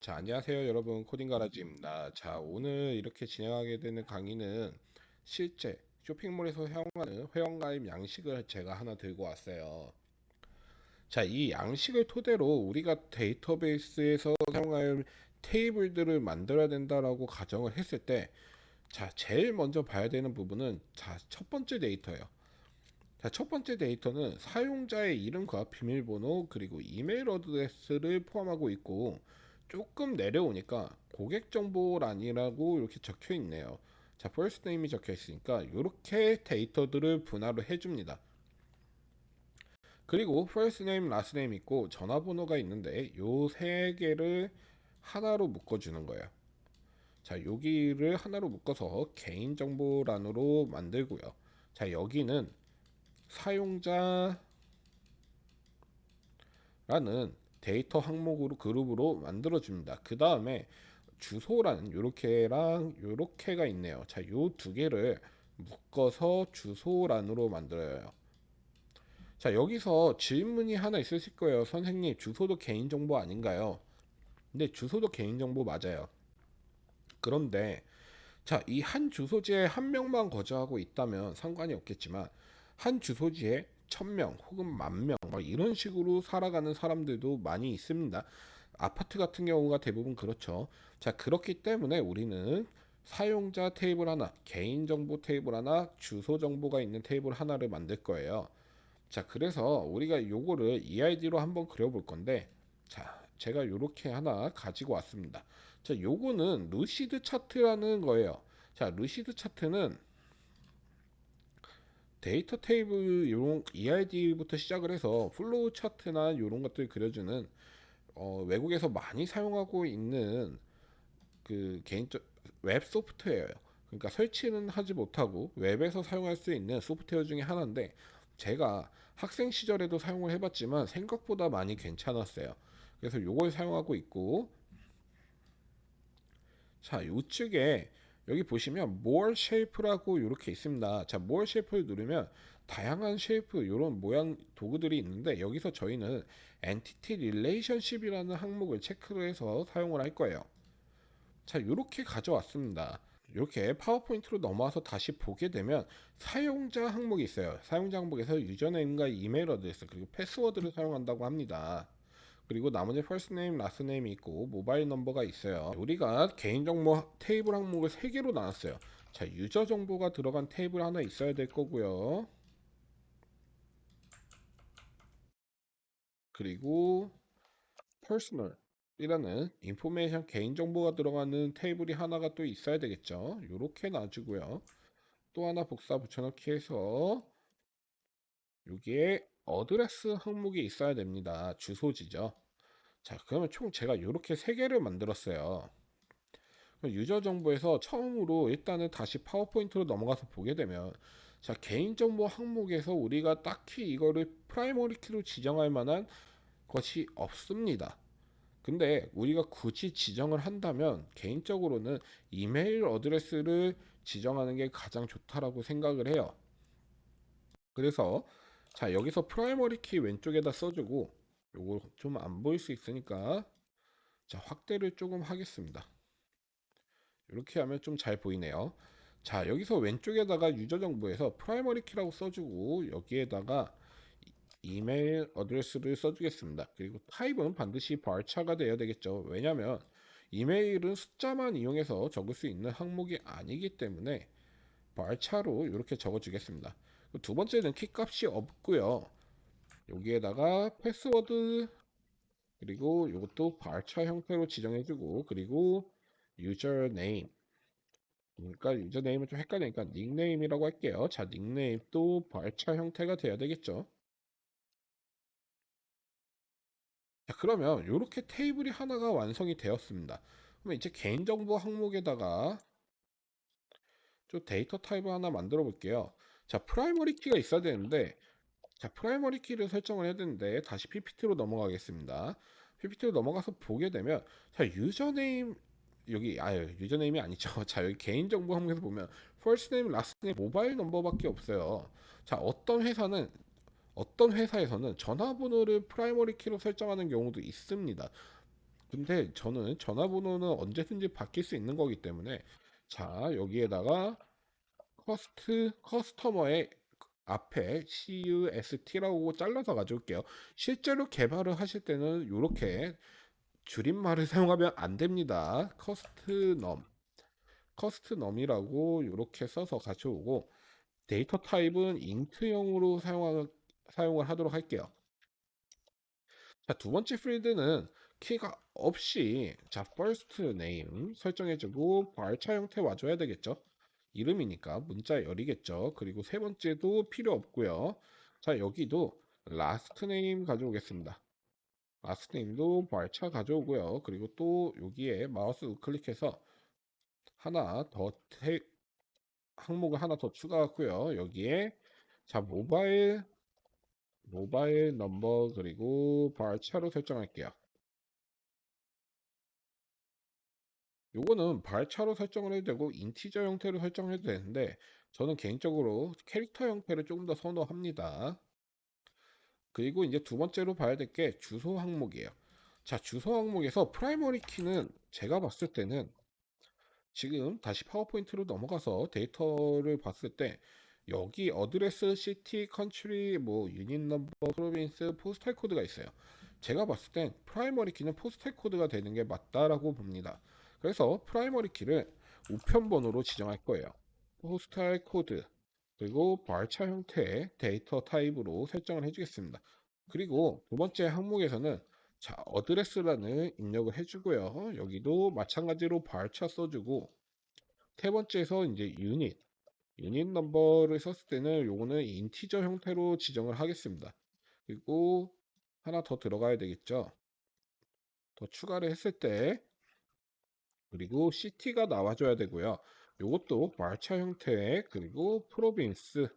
자, 안녕하세요, 여러분. 코딩 가라지입니다. 자, 오늘 이렇게 진행하게 되는 강의는 실제 쇼핑몰에서 사용하는 회원가입 양식을 제가 하나 들고 왔어요. 자, 이 양식을 토대로 우리가 데이터베이스에서 사용할 테이블들을 만들어야 된다라고 가정을 했을 때, 자, 제일 먼저 봐야 되는 부분은 자, 첫 번째 데이터예요. 자, 첫 번째 데이터는 사용자의 이름과 비밀번호 그리고 이메일 어드레스를 포함하고 있고, 조금 내려오니까 고객 정보란이라고 이렇게 적혀 있네요. 자, first name이 적혀 있으니까 이렇게 데이터들을 분할을 해줍니다. 그리고 first name, last name 있고 전화번호가 있는데 요 세 개를 하나로 묶어주는 거예요. 자, 여기를 하나로 묶어서 개인정보란으로 만들고요. 자, 여기는 사용자라는 데이터 항목으로 그룹으로 만들어 줍니다. 그 다음에 주소라는 요렇게랑 요렇게가 있네요. 자, 요 두 개를 묶어서 주소란으로 만들어요. 자, 여기서 질문이 하나 있으실 거예요. 선생님, 주소도 개인정보 아닌가요? 근데 주소도 개인정보 맞아요. 그런데 자, 이 한 주소지에 한 명만 거주하고 있다면 상관이 없겠지만 한 주소지에 1000명 혹은 10,000명 이런 식으로 살아가는 사람들도 많이 있습니다. 아파트 같은 경우가 대부분 그렇죠. 자, 그렇기 때문에 우리는 사용자 테이블 하나, 개인정보 테이블 하나, 주소 정보가 있는 테이블 하나를 만들 거예요. 자, 그래서 우리가 요거를 EID로 한번 그려볼 건데, 자, 제가 요렇게 하나 가지고 왔습니다. 자, 요거는 루시드 차트라는 거예요. 자, 루시드 차트는 데이터 테이블 요런 EID부터 시작을 해서 플로우 차트나 요런 것들 그려주는 외국에서 많이 사용하고 있는 그 개인적 웹 소프트웨어예요. 그러니까 설치는 하지 못하고 웹에서 사용할 수 있는 소프트웨어 중에 하나인데 제가 학생 시절에도 사용을 해봤지만 생각보다 많이 괜찮았어요. 그래서 요걸 사용하고 있고, 자, 우측에 여기 보시면 More Shape라고 이렇게 있습니다. 자, More Shape를 누르면 다양한 쉐이프 이런 모양 도구들이 있는데 여기서 저희는 Entity Relationship이라는 항목을 체크를 해서 사용을 할 거예요. 자, 이렇게 가져왔습니다. 이렇게 파워포인트로 넘어와서 다시 보게 되면 사용자 항목이 있어요. 사용자 항목에서 유저네임과 이메일 어드레스 그리고 패스워드를 사용한다고 합니다. 그리고 나머지 first name, last name이 있고 모바일 넘버가 있어요. 우리가 개인정보 테이블 항목을 3개로 나눴어요. 자, 유저 정보가 들어간 테이블 하나 있어야 될 거고요. 그리고 personal 이라는 인포메이션 개인정보가 들어가는 테이블이 하나가 또 있어야 되겠죠. 요렇게 놔주고요. 또 하나 복사 붙여넣기 해서 여기에 어드레스 항목이 있어야 됩니다. 주소지죠. 자, 그러면 총 제가 이렇게 3개를 만들었어요. 유저 정보에서 처음으로 일단은 다시 파워포인트로 넘어가서 보게 되면 자, 개인정보 항목에서 우리가 딱히 이거를 프라이머리 키로 지정할 만한 것이 없습니다. 근데 우리가 굳이 지정을 한다면 개인적으로는 이메일 어드레스를 지정하는 게 가장 좋다라고 생각을 해요. 그래서 자, 여기서 프라이머리 키 왼쪽에다 써주고 요거 좀 안 보일 수 있으니까 자, 확대를 조금 하겠습니다. 이렇게 하면 좀 잘 보이네요. 자, 여기서 왼쪽에다가 유저 정보에서 프라이머리 키라고 써주고 여기에다가 이메일 어드레스를 써주겠습니다. 그리고 타입은 반드시 var차가 되어야 되겠죠. 왜냐하면 이메일은 숫자만 이용해서 적을 수 있는 항목이 아니기 때문에 var차로 이렇게 적어주겠습니다. 두 번째는 키값이 없고요. 여기에다가 패스워드 그리고 이것도 var차 형태로 지정해주고 그리고 유저네임 그러니까 유저네임은 좀 헷갈리니까 닉네임이라고 할게요. 자, 닉네임도 var차 형태가 돼야 되겠죠. 자, 그러면 이렇게 테이블이 하나가 완성이 되었습니다. 그러면 이제 개인정보 항목에다가 좀 데이터 타입을 하나 만들어 볼게요. 자, 프라이머리 키가 있어야 되는데, 자, 프라이머리 키를 설정을 해야 되는데, 다시 PPT로 넘어가겠습니다. PPT로 넘어가서 보게 되면, 자, 유저네임, 여기, 유저네임이 아니죠. 자, 여기 개인정보 항목에서 보면, first name, last name, 모바일 넘버밖에 없어요. 자, 어떤 회사에서는 전화번호를 프라이머리 키로 설정하는 경우도 있습니다. 근데 저는 전화번호는 언제든지 바뀔 수 있는 거기 때문에 자 여기에다가 커스터머의 앞에 CUST라고 잘라서 가져올게요. 실제로 개발을 하실 때는 이렇게 줄임말을 사용하면 안 됩니다. 커스트넘이라고 이렇게 써서 가져오고 데이터 타입은 인트형으로 사용을 하도록 할게요. 자, 두 번째 필드는 키가 없이 자, first name 설정해주고 발차 형태 와줘야 되겠죠. 이름이니까 문자 열이겠죠. 그리고 세 번째도 필요 없고요. 자, 여기도 last name 가져오겠습니다. last name도 발차 가져오고요. 그리고 또 여기에 마우스 우클릭해서 하나 더 항목을 하나 더 추가하고요. 여기에 자, 모바일 넘버 그리고 발차로 설정할게요. 요거는 발차로 설정을 해도 되고 인티저 형태로 설정해도 되는데 저는 개인적으로 캐릭터 형태를 조금 더 선호합니다. 그리고 이제 두 번째로 봐야 될 게 주소 항목이에요. 자, 주소 항목에서 프라이머리 키는 제가 봤을 때는 지금 다시 파워포인트로 넘어가서 데이터를 봤을 때 여기 어드레스, 시티, 컨트리, 뭐 유닛 넘버, 프로빈스, 포스탈 코드가 있어요. 제가 봤을 땐 프라이머리 키는 포스탈 코드가 되는 게 맞다라고 봅니다. 그래서 프라이머리 키를 우편번호로 지정할 거예요. 포스탈 코드 그리고 발차 형태의 데이터 타입으로 설정을 해주겠습니다. 그리고 두 번째 항목에서는 자, 어드레스라는 입력을 해주고요. 여기도 마찬가지로 발차 써주고 세 번째에서 이제 유닛 넘버를 썼을 때는 요거는 인티저 형태로 지정을 하겠습니다. 그리고 하나 더 들어가야 되겠죠. 더 추가를 했을 때 그리고 CT가 나와줘야 되고요. 요것도 말차 형태 그리고 프로빈스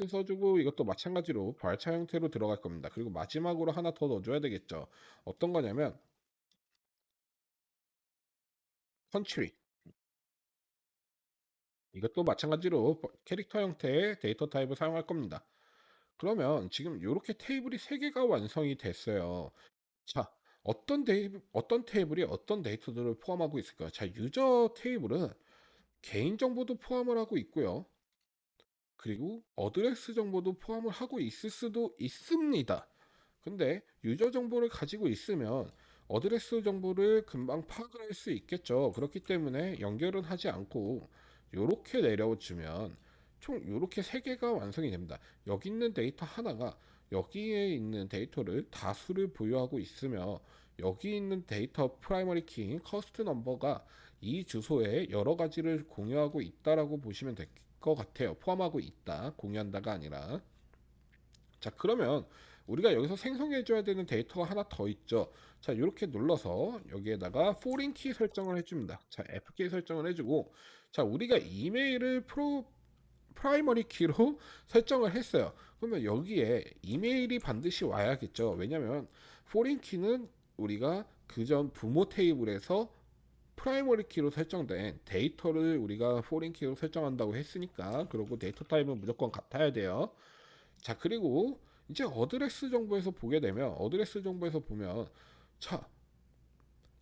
써주고 이것도 마찬가지로 발차 형태로 들어갈 겁니다. 그리고 마지막으로 하나 더 넣어줘야 되겠죠. 어떤 거냐면 컨트리 이것도 마찬가지로 캐릭터 형태의 데이터 타입을 사용할 겁니다. 그러면 지금 이렇게 테이블이 3개가 완성이 됐어요. 자, 어떤 테이블이 어떤 데이터들을 포함하고 있을까요? 자, 유저 테이블은 개인정보도 포함을 하고 있고요. 그리고 어드레스 정보도 포함을 하고 있을 수도 있습니다. 근데 유저 정보를 가지고 있으면 어드레스 정보를 금방 파악을 할 수 있겠죠. 그렇기 때문에 연결은 하지 않고 이렇게 내려주면 총 이렇게 3개가 완성이 됩니다. 여기 있는 데이터 하나가 여기에 있는 데이터를 다수를 보유하고 있으며 여기 있는 데이터 프라이머리 키인 커스트 넘버가 이 주소에 여러 가지를 공유하고 있다라고 보시면 될 것 같아요. 포함하고 있다. 공유한다가 아니라. 자, 그러면 우리가 여기서 생성해 줘야 되는 데이터가 하나 더 있죠. 자, 이렇게 눌러서 여기에다가 foreign key 설정을 해줍니다. 자, FK 설정을 해주고 자, 우리가 이메일을 프라이머리 키로 설정을 했어요. 그러면 여기에 이메일이 반드시 와야겠죠. 왜냐면 foreign key는 우리가 그전 부모 테이블에서 프라이머리 키로 설정된 데이터를 우리가 foreign 키로 설정한다고 했으니까 그리고 데이터 타입은 무조건 같아야 돼요. 자, 그리고 이제 어드레스 정보에서 보게 되면 어드레스 정보에서 보면 자,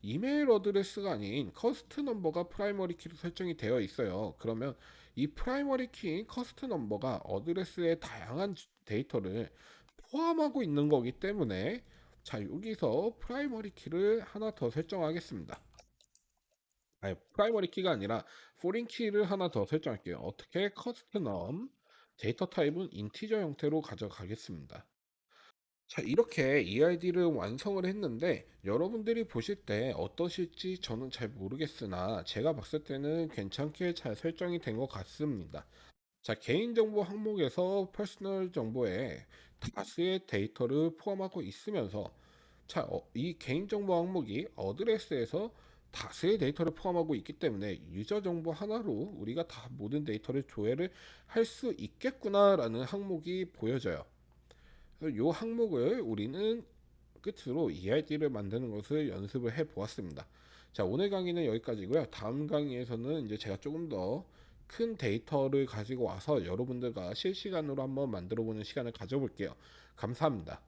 이메일 어드레스가 아닌 커스트 넘버가 프라이머리 키로 설정이 되어 있어요. 그러면 이 프라이머리 키인 커스트 넘버가 어드레스의 다양한 데이터를 포함하고 있는 거기 때문에 자, 여기서 프라이머리 키를 하나 더 설정하겠습니다. 아니, 프라이머리 키가 아니라 포린 키를 하나 더 설정할게요. 어떻게 커스트넘 데이터 타입은 인티저 형태로 가져가겠습니다. 자, 이렇게 EID를 완성을 했는데 여러분들이 보실 때 어떠실지 저는 잘 모르겠으나 제가 봤을 때는 괜찮게 잘 설정이 된 것 같습니다. 자, 개인정보 항목에서 퍼스널 정보에 다수의 데이터를 포함하고 있으면서 자, 이 개인정보 항목이 어드레스에서 다수의 데이터를 포함하고 있기 때문에 유저 정보 하나로 우리가 다 모든 데이터를 조회를 할 수 있겠구나라는 항목이 보여져요. 그래서 이 항목을 우리는 끝으로 EID를 만드는 것을 연습을 해 보았습니다. 자, 오늘 강의는 여기까지고요. 다음 강의에서는 이제 제가 조금 더 큰 데이터를 가지고 와서 여러분들과 실시간으로 한번 만들어 보는 시간을 가져볼게요. 감사합니다.